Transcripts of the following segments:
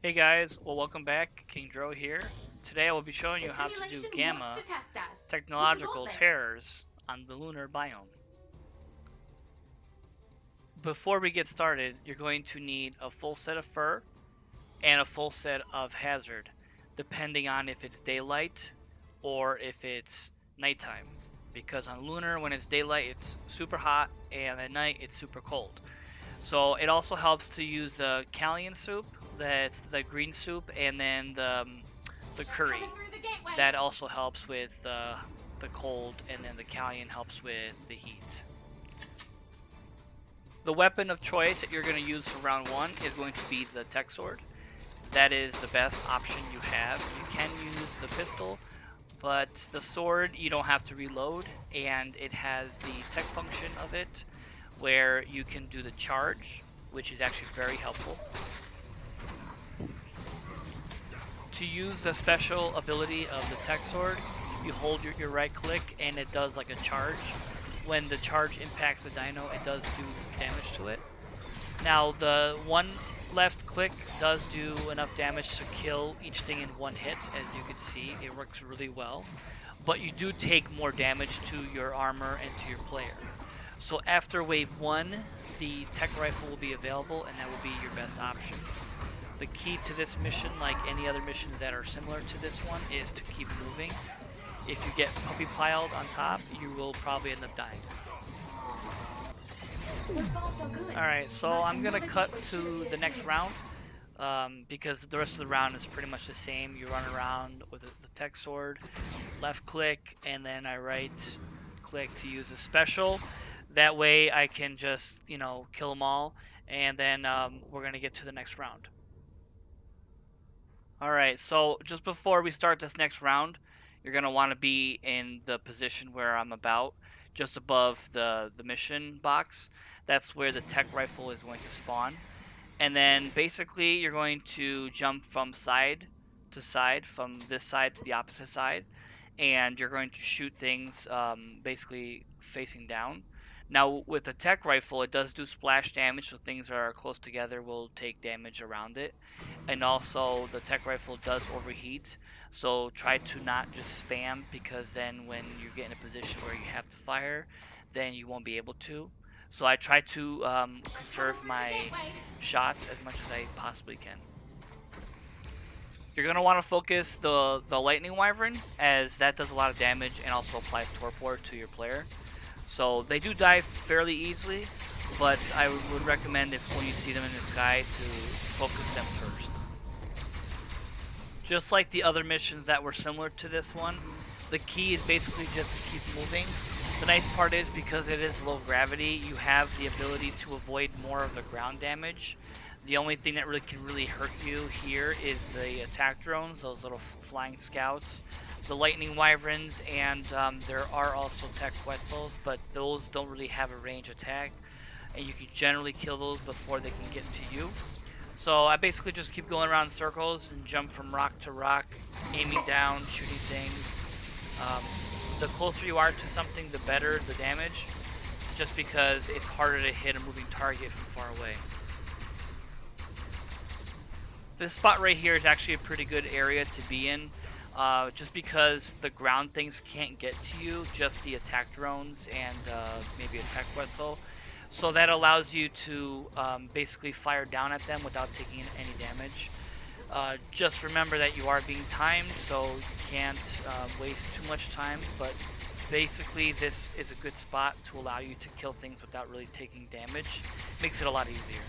Hey guys, well welcome back, King Dro here. Today I will be showing you The how to do simulation wants to gamma test us. You can go technological there. terrors on the lunar biome. Before we get started, you're going to need a full set of fur and a full set of hazard, depending on if it's daylight or if it's nighttime. Because on lunar, when it's daylight, it's super hot, and at night, it's super cold. So it also helps to use the Callian soup, that's the green soup, and then the They're coming curry. through the gateway. That also helps with the cold, and then the Callian helps with the heat. The weapon of choice that you're going to use for round one is going to be the tech sword. That is the best option you have. You can use the pistol, but the sword you don't have to reload, and it has the tech function of it where you can do the charge, which is actually very helpful. To use the special ability of the tech sword, you hold your right click and it does like a charge. When the charge impacts the dino, it does do damage to it. Now, the one left click does do enough damage to kill each thing in one hit. As you can see, it works really well. But you do take more damage to your armor and to your player. So after wave 1, the tech rifle will be available, and that will be your best option. The key to this mission, like any other missions that are similar to this one, is to keep moving. If you get puppy piled on top, you will probably end up dying. So far, so good. Alright, so But I'm gonna another cut gateway should to appear the next soon. round. Because the rest of the round is pretty much the same. You run around with the tech sword, left click, and then I right click to use a special. That way I can just, kill them all, and then we're going to get to the next round. Alright, so just before we start this next round, you're going to want to be in the position where I'm about, just above the mission box. That's where the tech rifle is going to spawn. And then basically you're going to jump from side to side, from this side to the opposite side, and you're going to shoot things basically facing down. Now with the tech rifle, it does do splash damage, so things that are close together will take damage around it. And also the tech rifle does overheat, so try to not just spam, because then when you get in a position where you have to fire, then you won't be able to. So I try to They're coming conserve through the my gateway. shots as much as I possibly can. You're going to want to focus the Lightning Wyvern, as that does a lot of damage and also applies Torpor to your player. So they do die fairly easily, but I would recommend, if when you see them in the sky, to focus them first. Just like the other missions that were similar to this one, the key is basically just to keep moving. The nice part is, because it is low gravity, you have the ability to avoid more of the ground damage. The only thing that can really hurt you here is the attack drones, those little flying scouts, the lightning wyverns, and there are also tech quetzals, but those don't really have a range attack, and you can generally kill those before they can get to you. So I basically just keep going around in circles and jump from rock to rock, aiming down, shooting things. Um, the closer you are to something, the better the damage, just because it's harder to hit a moving target from far away. This spot right here is actually a pretty good area to be in, just because the ground things can't get to you, just the attack drones and maybe attack Quetzal. So that allows you to basically fire down at them without taking any damage. Just remember that you are being timed, so you can't waste too much time, but basically this is a good spot to allow you to kill things without really taking damage. Makes it a lot easier.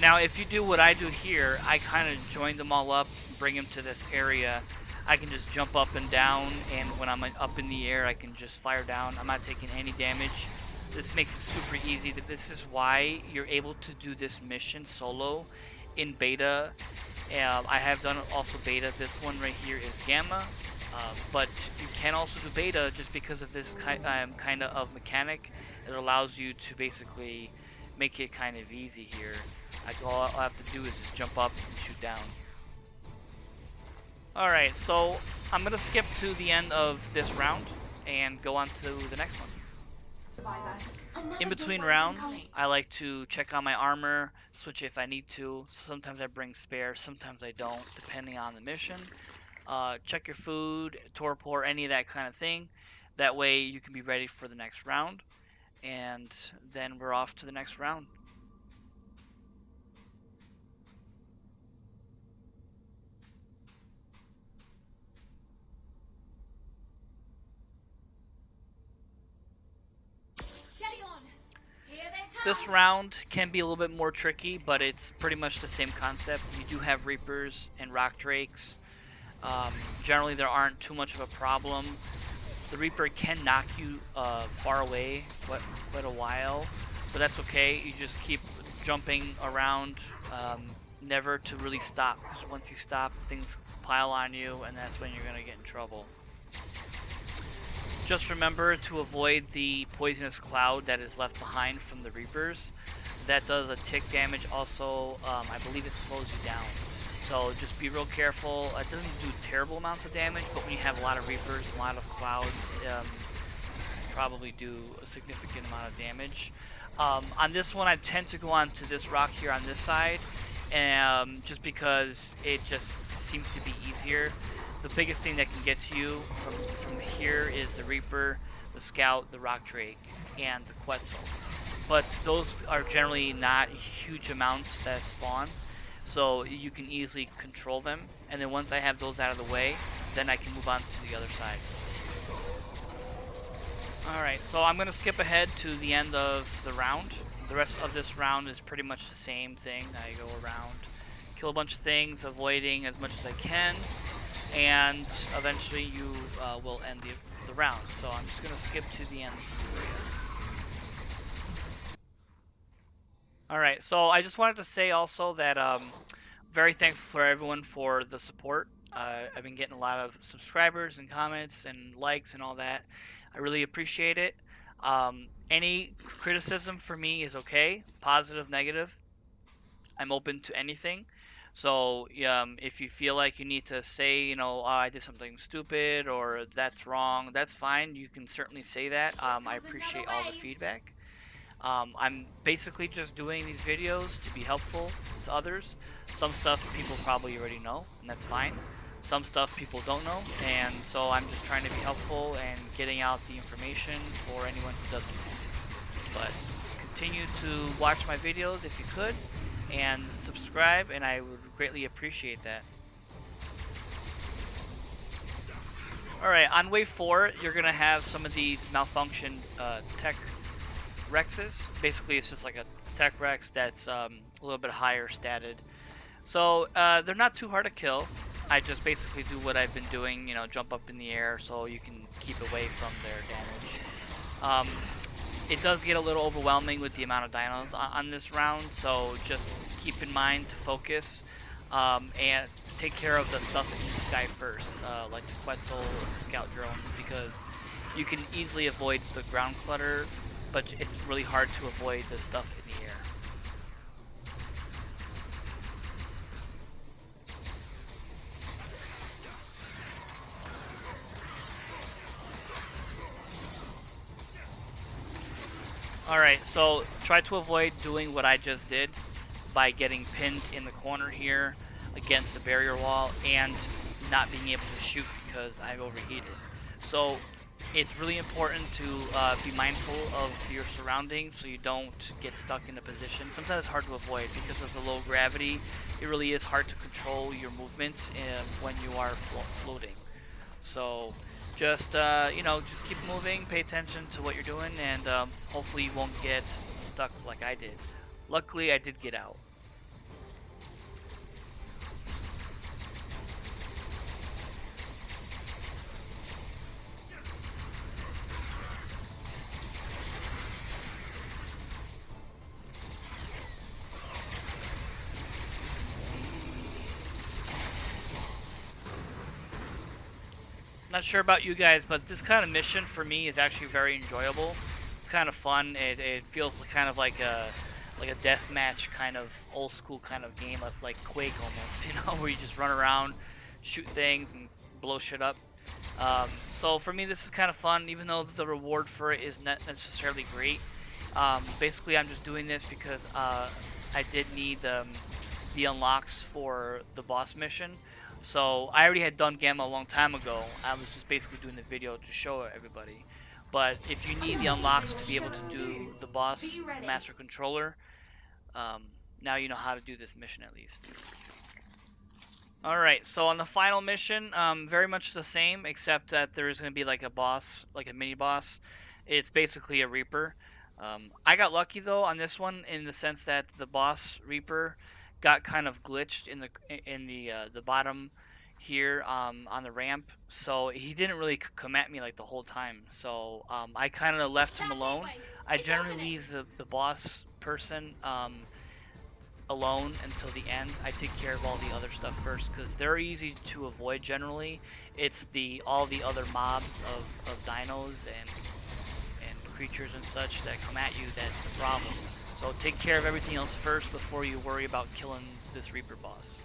Now, if you do what I do here, I kind of join them all up, bring them to this area. I can just jump up and down, and when I'm up in the air, I can just fire down. I'm not taking any damage. This makes it super easy. This is why you're able to do this mission solo in beta. I have done also beta. This one right here is gamma, but you can also do beta just because of this kind of mechanic. It allows you to basically make it kind of easy here. All I have to do is just jump up and shoot down. Alright, so I'm going to skip to the end of this round and go on to the next one. In Another between gateway rounds, incoming. I like to check on my armor, switch if I need to. Sometimes I bring spares, sometimes I don't, depending on the mission. Check your food, torpor, any of that kind of thing. That way you can be ready for the next round, and then we're off to the next round. Steady on. Here they This come. round can be a little bit more tricky, but it's pretty much the same concept. You do have Reapers and Rock Drakes. Generally, there aren't too much of a problem. The Reaper can knock you far away for quite a while, but that's okay. You just keep jumping around, never to really stop, because once you stop, things pile on you, and that's when you're going to get in trouble. Just remember to avoid the poisonous cloud that is left behind from the Reapers. That does a tick damage. Also, I believe it slows you down. So just be real careful. It doesn't do terrible amounts of damage, but when you have a lot of Reapers, a lot of clouds, it can probably do a significant amount of damage. On this one, I tend to go on to this rock here on this side, just because it just seems to be easier. The biggest thing that can get to you from here is the Reaper, the Scout, the Rock Drake, and the Quetzal. But those are generally not huge amounts that spawn, so you can easily control them. And then once I have those out of the way, then I can move on to the other side. Alright, so I'm going to skip ahead to the end of the round. The rest of this round is pretty much the same thing. I go around, kill a bunch of things, avoiding as much as I can, and eventually you will end the round. So I'm just going to skip to the end for you. Alright, so I just wanted to say also that very thankful for everyone for the support. I've been getting a lot of subscribers and comments and likes and all that. I really appreciate it. Any criticism for me is okay, positive, negative. I'm open to anything. So if you feel like you need to say, oh, I did something stupid or that's wrong, that's fine. You can certainly say that. Here I comes another appreciate all the wave. feedback. I'm basically just doing these videos to be helpful to others. Some stuff people probably already know, and that's fine. Some stuff people don't know, and so I'm just trying to be helpful and getting out the information for anyone who doesn't know. But continue to watch my videos if you could, and subscribe, and I would greatly appreciate that. Alright, on wave 4, you're going to have some of these malfunctioned tech Rexes. Basically, it's just like a tech Rex that's a little bit higher statted. So they're not too hard to kill. I just basically do what I've been doing, jump up in the air so you can keep away from their damage. It does get a little overwhelming with the amount of dinos on this round, so just keep in mind to focus and take care of the stuff in the sky first, like the Quetzal and the Scout drones, because you can easily avoid the ground clutter, but it's really hard to avoid the stuff in the air. Alright, so try to avoid doing what I just did by getting pinned in the corner here against the barrier wall and not being able to shoot because I've overheated. So it's really important to be mindful of your surroundings so you don't get stuck in a position. Sometimes it's hard to avoid because of the low gravity. It really is hard to control your movements when you are floating. So just just keep moving, pay attention to what you're doing, and hopefully you won't get stuck like I did. Luckily, I did get out. Not sure about you guys, but this kind of mission for me is actually very enjoyable. It's kind of fun. It feels kind of like a deathmatch kind of old school kind of game, like Quake almost, where you just run around, shoot things, and blow shit up. So for me, this is kind of fun, even though the reward for it is not necessarily great. Basically, I'm just doing this because I did need the unlocks for the boss mission. So I already had done Gamma a long time ago. I was just basically doing the video to show everybody. But if you need the unlocks to be able to do the Be boss, the ready. Master Controller, now you know how to do this mission at least. Alright, so on the final mission, very much the same, except that there is going to be like a boss, like a mini boss. It's basically a Reaper. I got lucky though on this one in the sense that the boss Reaper got kind of glitched in the bottom here on the ramp, so he didn't really come at me like the whole time. So I kind of left him That alone. gateway. I It's generally opening. leave the boss person alone until the end. I take care of all the other stuff first because they're easy to avoid generally. It's the all the other mobs of dinos and creatures and such that come at you that's the problem. So take care of everything else first before you worry about killing this Reaper boss.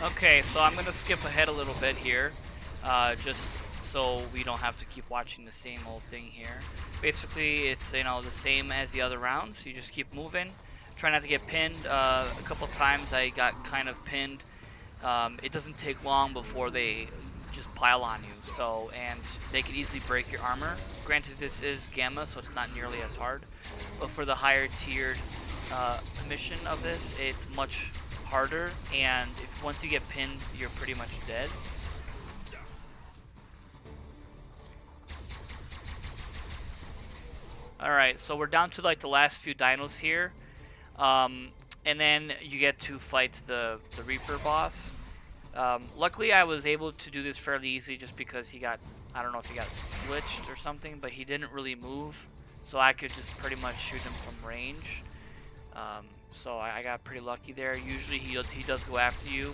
Okay, so I'm gonna skip ahead a little bit here, just so we don't have to keep watching the same old thing here. Basically, it's the same as the other rounds. You just keep moving, try not to get pinned. A couple times I got kind of pinned. It doesn't take long before they just pile on you. So and they can easily break your armor. Granted, this is Gamma, so it's not nearly as hard. But for the higher tiered mission of this, it's much harder, and if once you get pinned, you're pretty much dead. All right, so we're down to like the last few dinos here, um, and then you get to fight the Reaper boss. Luckily, I was able to do this fairly easy just because he got, I don't know if he got glitched or something, but he didn't really move, so I could just pretty much shoot him from range. So I got pretty lucky there. Usually he does go after you,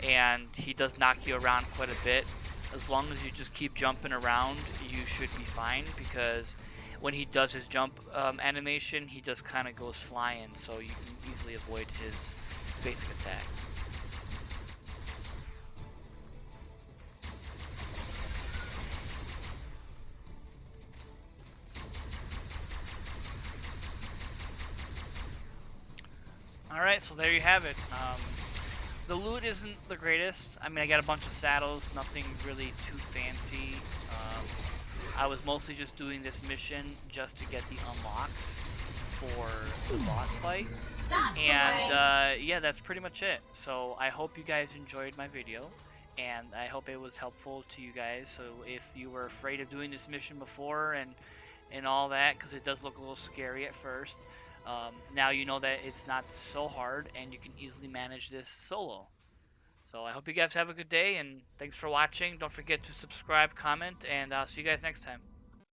and he does knock you around quite a bit. As long as you just keep jumping around, you should be fine because when he does his jump animation, he just kind of goes flying, so you can easily avoid his basic attack. Alright, so there you have it. The loot isn't the greatest. I mean, I got a bunch of saddles, nothing really too fancy. I was mostly just doing this mission just to get the unlocks for the boss fight. That's the And way. yeah, that's pretty much it. So I hope you guys enjoyed my video, and I hope it was helpful to you guys. So if you were afraid of doing this mission before and all that, because it does look a little scary at first, now you know that it's not so hard, and you can easily manage this solo. So I hope you guys have a good day, and thanks for watching. Don't forget to subscribe, comment, and I'll see you guys next time.